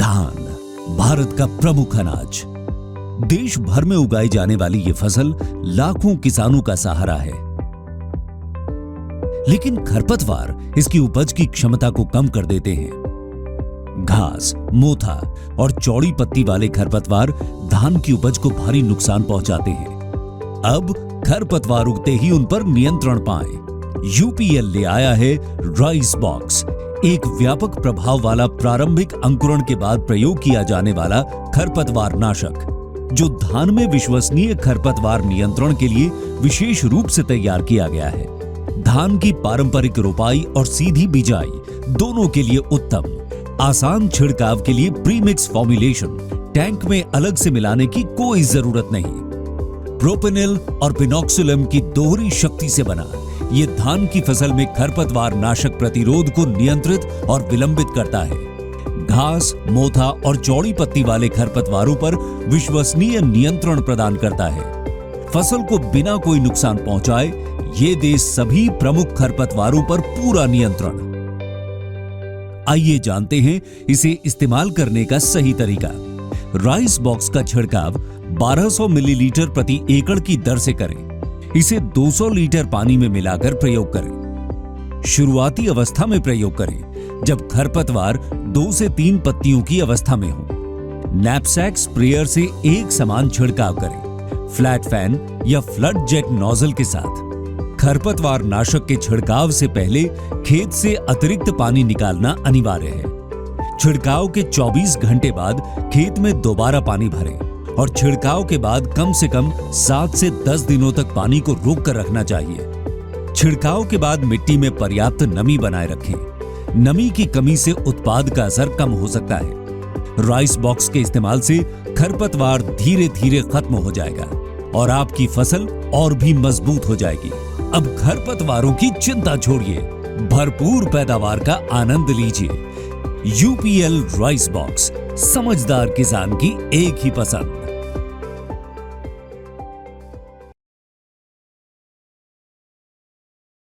धान भारत का प्रमुख अनाज। देश भर में उगाई जाने वाली ये फसल लाखों किसानों का सहारा है। लेकिन खरपतवार इसकी उपज की क्षमता को कम कर देते हैं। घास, मोथा और चौड़ी पत्ती वाले खरपतवार धान की उपज को भारी नुकसान पहुंचाते हैं। अब खरपतवार उगते ही उन पर नियंत्रण पाएं। यूपीएल ले आया है राइस बॉक्स, एक व्यापक प्रभाव वाला प्रारंभिक अंकुरण के बाद प्रयोग किया जाने वाला खरपतवार नाशक, जो धान में विश्वसनीय खरपतवार नियंत्रण के लिए विशेष रूप से तैयार किया गया है। धान की पारंपरिक रोपाई और सीधी बिजाई दोनों के लिए उत्तम, आसान छिड़काव के लिए प्रीमिक्स फॉर्मुलेशन, टैंक में अलग से मिलाने की कोई जरूरत नहीं। प्रोपेनिल और पिनॉक्सिलम की दोहरी शक्ति से बना ये धान की फसल में खरपतवार नाशक प्रतिरोध को नियंत्रित और विलंबित करता है। घास, मोथा और चौड़ी पत्ती वाले खरपतवारों पर विश्वसनीय नियंत्रण प्रदान करता है। फसल को बिना कोई नुकसान पहुंचाए ये दे सभी प्रमुख खरपतवारों पर पूरा नियंत्रण। आइए जानते हैं इसे इस्तेमाल करने का सही तरीका। राइस बॉक्स का छिड़काव 1200 मिलीलीटर प्रति एकड़ की दर से करें। इसे 200 लीटर पानी में मिलाकर प्रयोग करें। शुरुआती अवस्था में प्रयोग करें जब खरपतवार 2 से 3 पत्तियों की अवस्था में हो। नैपसैक स्प्रेयर से एक समान छिड़काव करें, फ्लैट फैन या फ्लड जेट नोजल के साथ। खरपतवार नाशक के छिड़काव से पहले खेत से अतिरिक्त पानी निकालना अनिवार्य है। छिड़काव के 24 घंटे बाद खेत में दोबारा पानी भरें और छिड़काव के बाद कम से कम 7 से 10 दिनों तक पानी को रोक कर रखना चाहिए। छिड़काव के बाद मिट्टी में पर्याप्त नमी बनाए रखें। नमी की कमी से उत्पाद का असर कम हो सकता है। राइस बॉक्स के इस्तेमाल से खरपतवार धीरे धीरे खत्म हो जाएगा और आपकी फसल और भी मजबूत हो जाएगी। अब खरपतवारों की चिंता छोड़िए, भरपूर पैदावार का आनंद लीजिए। यूपीएल राइस बॉक्स, समझदार किसान की एक ही पसंद।